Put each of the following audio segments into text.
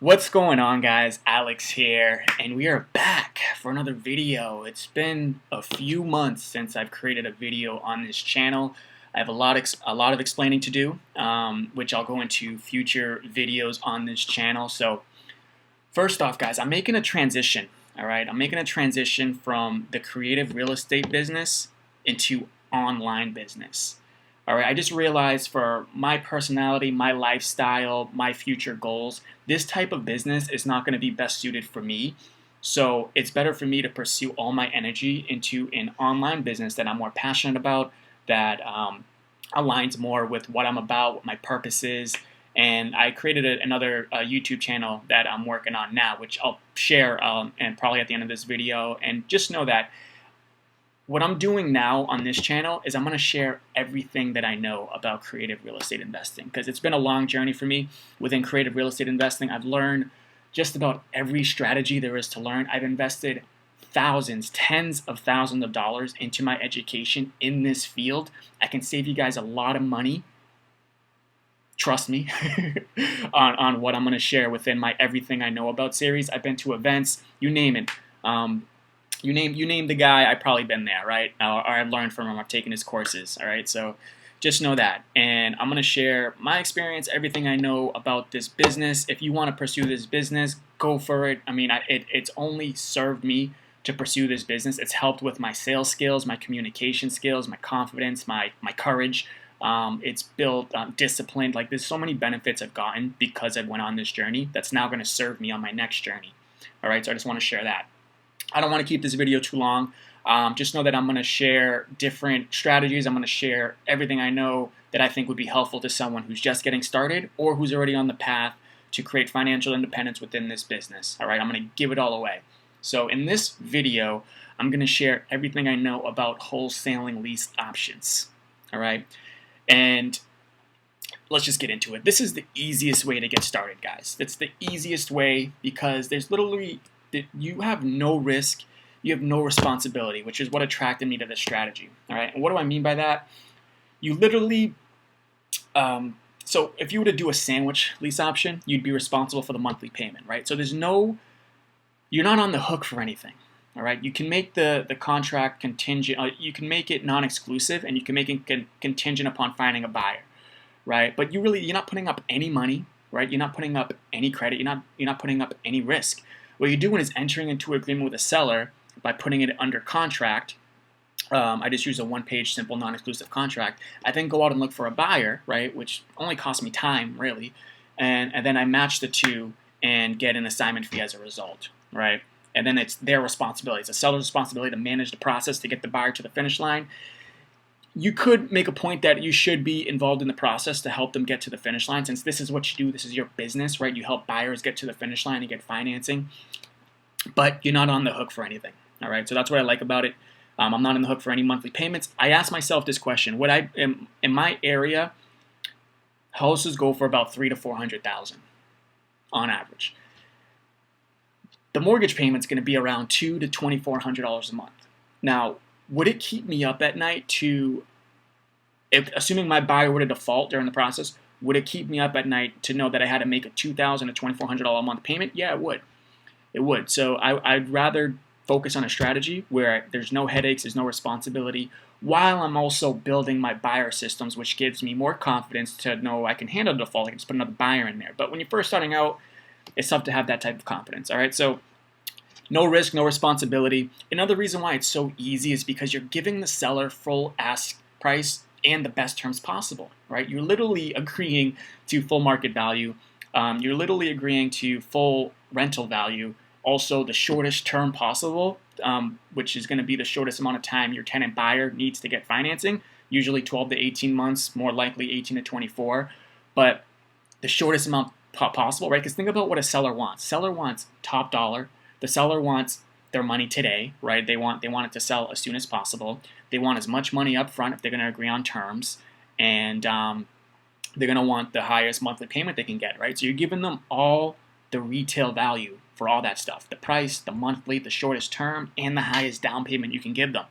What's going on, guys? Alex here, and we are back for another video. It's been a few months since I've created a video on this channel. I have a lot of explaining to do, which I'll go into future videos on this channel. So first off, guys, I'm making a transition. All right, I'm making a transition from the creative real estate business into online business. All right, I just realized for my personality, my lifestyle, my future goals, this type of business is not going to be best suited for me. So it's better for me to pursue all my energy into an online business that I'm more passionate about, that aligns more with what I'm about, what my purpose is. And I created another YouTube channel that I'm working on now, which I'll share and probably at the end of this video. And just know that what I'm doing now on this channel is I'm going to share everything that I know about creative real estate investing, because it's been a long journey for me within creative real estate investing. I've learned just about every strategy there is to learn. I've invested thousands, tens of thousands of dollars into my education in this field. I can save you guys a lot of money, trust me, on what I'm going to share within my Everything I Know About series. I've been to events, you name it. You name the guy, I've probably been there, right? Or I've learned from him, I've taken his courses, all right? So just know that. And I'm going to share my experience, everything I know about this business. If you want to pursue this business, go for it. I mean, it's only served me to pursue this business. It's helped with my sales skills, my communication skills, my confidence, my courage. It's built discipline. Like, there's so many benefits I've gotten because I went on this journey that's now going to serve me on my next journey. All right, so I just want to share that. I don't want to keep this video too long. Just know that I'm going to share different strategies. I'm going to share everything I know that I think would be helpful to someone who's just getting started or who's already on the path to create financial independence within this business. All right, I'm going to give it all away. So in this video, I'm going to share everything I know about wholesaling lease options. All right, and let's just get into it. This is the easiest way to get started, guys. It's the easiest way because there's literally you have no risk, you have no responsibility, which is what attracted me to this strategy. All right, and what do I mean by that? You literally, so if you were to do a sandwich lease option, you'd be responsible for the monthly payment, right? So you're not on the hook for anything. All right, you can make the contract contingent, you can make it non-exclusive, and you can make it contingent upon finding a buyer, right? But you're not putting up any money, right? You're not putting up any credit. You're not putting up any risk. What you're doing is entering into an agreement with a seller by putting it under contract. I just use a one-page simple non-exclusive contract. I then go out and look for a buyer, right, which only costs me time, really, and then I match the two and get an assignment fee as a result, right? And then it's their responsibility. It's a seller's responsibility to manage the process to get the buyer to the finish line. You could make a point that you should be involved in the process to help them get to the finish line, since this is what you do, this is your business, right? You help buyers get to the finish line and get financing, but you're not on the hook for anything, all right? So that's what I like about it. I'm not on the hook for any monthly payments. I ask myself this question: in my area, houses go for about $300,000 to $400,000 on average. The mortgage payment's going to be around $200 to $2,400 a month. Now, would it keep me up at night assuming my buyer were to default during the process, would it keep me up at night to know that I had to make a $2,000 to $2,400 a month payment? Yeah, it would. It would. So I'd rather focus on a strategy where there's no headaches, there's no responsibility, while I'm also building my buyer systems, which gives me more confidence to know I can handle the default. I can just put another buyer in there. But when you're first starting out, it's tough to have that type of confidence. All right, so no risk, no responsibility. Another reason why it's so easy is because you're giving the seller full ask price and the best terms possible, right? You're literally agreeing to full market value. You're literally agreeing to full rental value, also the shortest term possible, which is going to be the shortest amount of time your tenant buyer needs to get financing, usually 12 to 18 months, more likely 18 to 24, but the shortest amount possible, right? Because think about what a seller wants. Seller wants top dollar. The seller wants their money today, right? They want it to sell as soon as possible. They want as much money up front if they're going to agree on terms, and they're going to want the highest monthly payment they can get, right? So you're giving them all the retail value for all that stuff: the price, the monthly, the shortest term, and the highest down payment you can give them,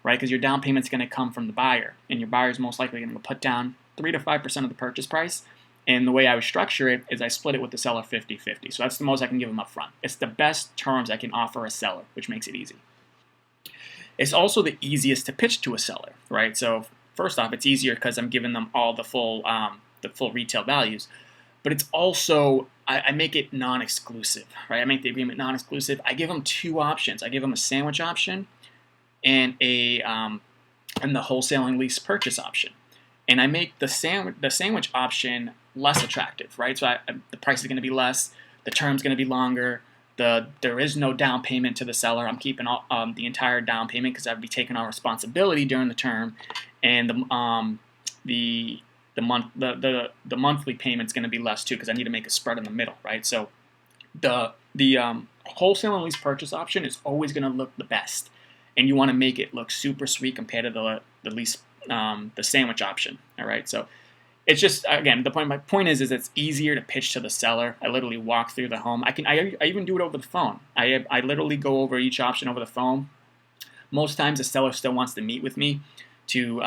right? Because your down payment's going to come from the buyer, and your buyer's most likely going to put down 3 to 5% of the purchase price, And the way I would structure it is I split it with the seller 50-50. So that's the most I can give them up front. It's the best terms I can offer a seller, which makes it easy. It's also the easiest to pitch to a seller, right? So first off, it's easier because I'm giving them all the full retail values. But it's also, I make it non-exclusive, right? I make the agreement non-exclusive. I give them two options. I give them a sandwich option and the wholesaling lease purchase option. And I make the sandwich option less attractive, right? So the price is going to be less, the term's going to be longer, there is no down payment to the seller. I'm keeping the entire down payment because I'd be taking on responsibility during the term, and the monthly payment's going to be less too because I need to make a spread in the middle, right? So the wholesale and lease purchase option is always going to look the best, and you want to make it look super sweet compared to the sandwich option. All right, so it's just, again, my point is it's easier to pitch to the seller. I literally walk through the home. I even do it over the phone. I literally go over each option over the phone. Most times the seller still wants to meet with me to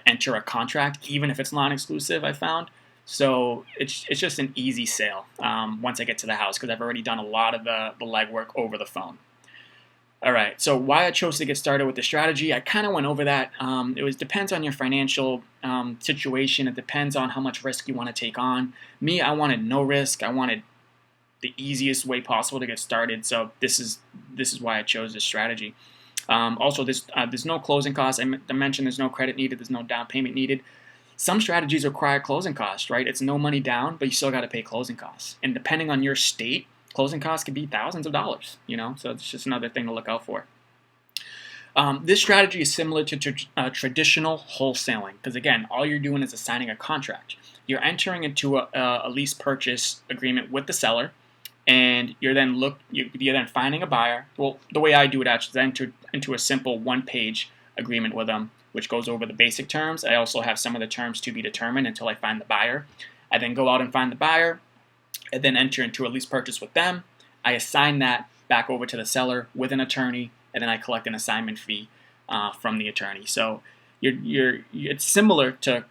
enter a contract, even if it's non-exclusive, I found. So it's just an easy sale once I get to the house because I've already done a lot of the legwork over the phone. All right, so why I chose to get started with the strategy, I kind of went over that. It depends on your financial situation. It depends on how much risk you want to take on. Me, I wanted no risk. I wanted the easiest way possible to get started. So this is why I chose this strategy. Also, there's no closing costs. I mentioned there's no credit needed. There's no down payment needed. Some strategies require closing costs, right? It's no money down, but you still got to pay closing costs. And depending on your state, closing costs could be thousands of dollars, so it's just another thing to look out for. This strategy is similar to traditional wholesaling because, again, all you're doing is assigning a contract. You're entering into a lease purchase agreement with the seller, and you're then finding a buyer. Well, the way I do it actually is I enter into a simple one-page agreement with them, which goes over the basic terms. I also have some of the terms to be determined until I find the buyer. I then go out and find the buyer, and then enter into a lease purchase with them. I assign that back over to the seller with an attorney, and then I collect an assignment fee from the attorney. So it's similar to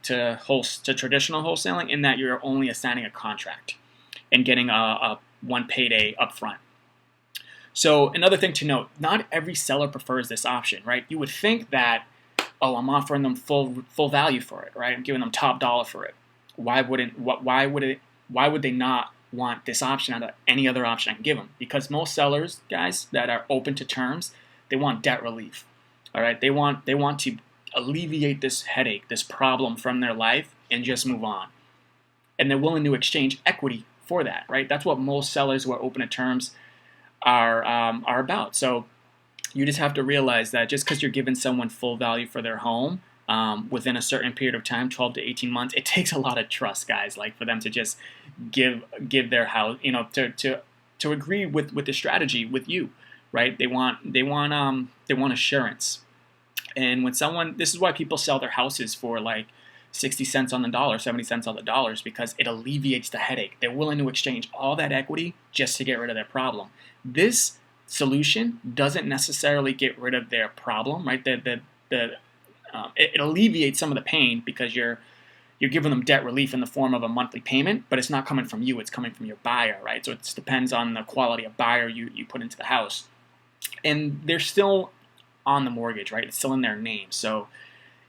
traditional wholesaling in that you're only assigning a contract and getting a one payday upfront. So another thing to note, not every seller prefers this option, right? You would think that, I'm offering them full value for it, right? I'm giving them top dollar for it. Why would they not want this option out of any other option I can give them? Because most sellers, guys, that are open to terms, they want debt relief. All right, they want to alleviate this headache, this problem from their life, and just move on. And they're willing to exchange equity for that, right? That's what most sellers who are open to terms are about. So you just have to realize that just because you're giving someone full value for their home within a certain period of time, 12 to 18 months, it takes a lot of trust, guys, like for them to just give their house, to agree with the strategy with you, right? They want assurance. And when this is why people sell their houses for like 60 cents on the dollar, 70 cents on the dollars, because it alleviates the headache. They're willing to exchange all that equity just to get rid of their problem. This solution doesn't necessarily get rid of their problem, right? It alleviates some of the pain because you're giving them debt relief in the form of a monthly payment, but it's not coming from you, it's coming from your buyer, right? So it depends on the quality of buyer you put into the house. And they're still on the mortgage, right? It's still in their name. So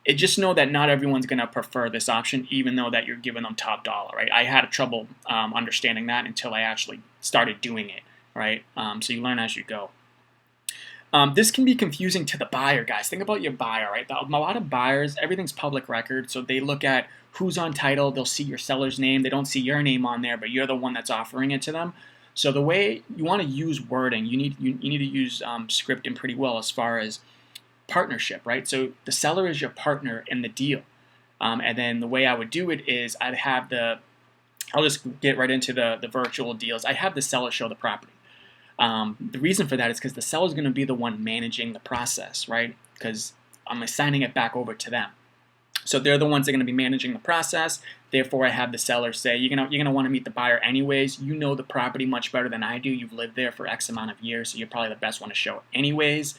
just know that not everyone's going to prefer this option, even though that you're giving them top dollar, right? I had trouble understanding that until I actually started doing it, right? So you learn as you go. This can be confusing to the buyer, guys. Think about your buyer, right? A lot of buyers, everything's public record, so they look at who's on title. They'll see your seller's name. They don't see your name on there, but you're the one that's offering it to them. So the way you want to use wording, you need to use scripting pretty well as far as partnership, right? So the seller is your partner in the deal. And then the way I would do it is I'll just get right into the virtual deals. I have the seller show the property. The reason for that is because the seller is going to be the one managing the process, right? Because I'm assigning it back over to them. So they're the ones that are going to be managing the process. Therefore, I have the seller say, you're gonna want to meet the buyer anyways. You know the property much better than I do. You've lived there for X amount of years, so you're probably the best one to show anyways.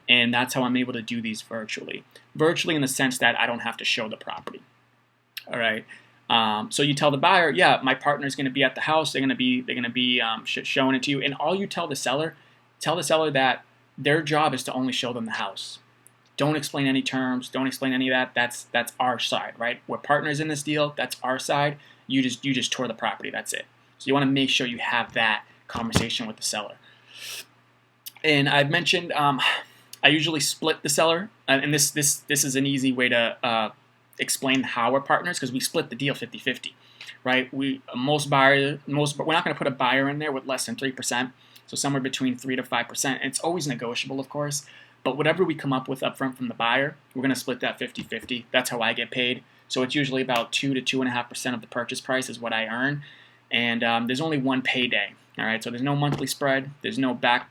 And that's how I'm able to do these virtually. Virtually in the sense that I don't have to show the property. All right. So you tell the buyer, yeah, my partner's going to be at the house. They're going to be showing it to you, and all you tell the seller that their job is to only show them the house. Don't explain any terms. Don't explain any of that. That's our side, right? We're partners in this deal. That's our side. You just tour the property. That's it. So you want to make sure you have that conversation with the seller. And I've mentioned I usually split the seller, and this is an easy way to explain how we're partners, because we split the deal 50-50, right? We're not going to put a buyer in there with less than 3%, so somewhere between 3 to 5%. It's always negotiable, of course, but whatever we come up with upfront from the buyer, we're going to split that 50-50. That's how I get paid. So it's usually about 2 to 2.5% of the purchase price is what I earn, and there's only one payday. All right, so there's no monthly spread, there's no back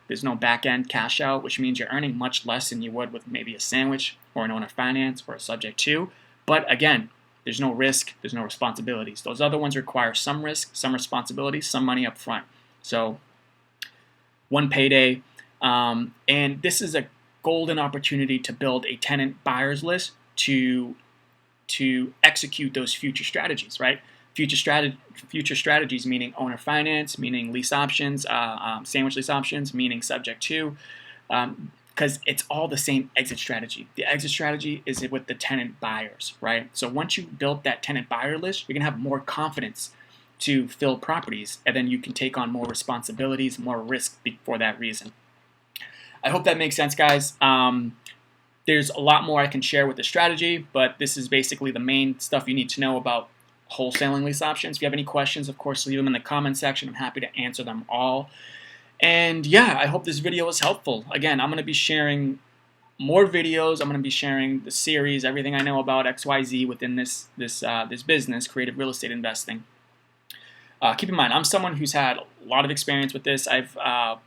end cash out, which means you're earning much less than you would with maybe a sandwich or an owner finance or a subject to. But again, there's no risk, there's no responsibilities. Those other ones require some risk, some responsibility, some money up front. So one payday, and this is a golden opportunity to build a tenant buyers list to execute those future strategies, right? Future strategies meaning owner finance, meaning lease options, sandwich lease options, meaning subject to, because it's all the same exit strategy. The exit strategy is with the tenant buyers, right? So once you build that tenant buyer list, you're gonna have more confidence to fill properties, and then you can take on more responsibilities, more risk for that reason. I hope that makes sense, guys. There's a lot more I can share with the strategy, but this is basically the main stuff you need to know about wholesaling lease options. If you have any questions, of course, leave them in the comment section. I'm happy to answer them all. And yeah, I hope this video was helpful. Again, I'm going to be sharing more videos. I'm going to be sharing the series, everything I know about XYZ within this business, creative real estate investing. Keep in mind, I'm someone who's had a lot of experience with this. I've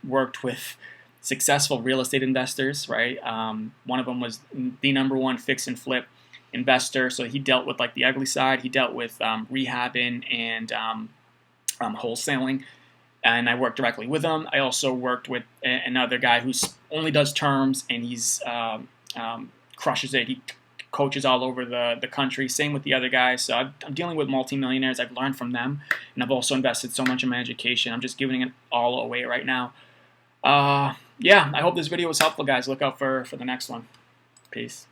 worked with successful real estate investors, right? One of them was the #1 fix and flip investor, so he dealt with like the ugly side. He dealt with rehabbing and wholesaling, and I worked directly with him. I also worked with another guy who only does terms, and he's crushes it. He coaches all over the country. Same with the other guys. So I'm dealing with multimillionaires. I've learned from them, and I've also invested so much in my education. I'm just giving it all away right now. Yeah, I hope this video was helpful, guys. Look out for the next one. Peace.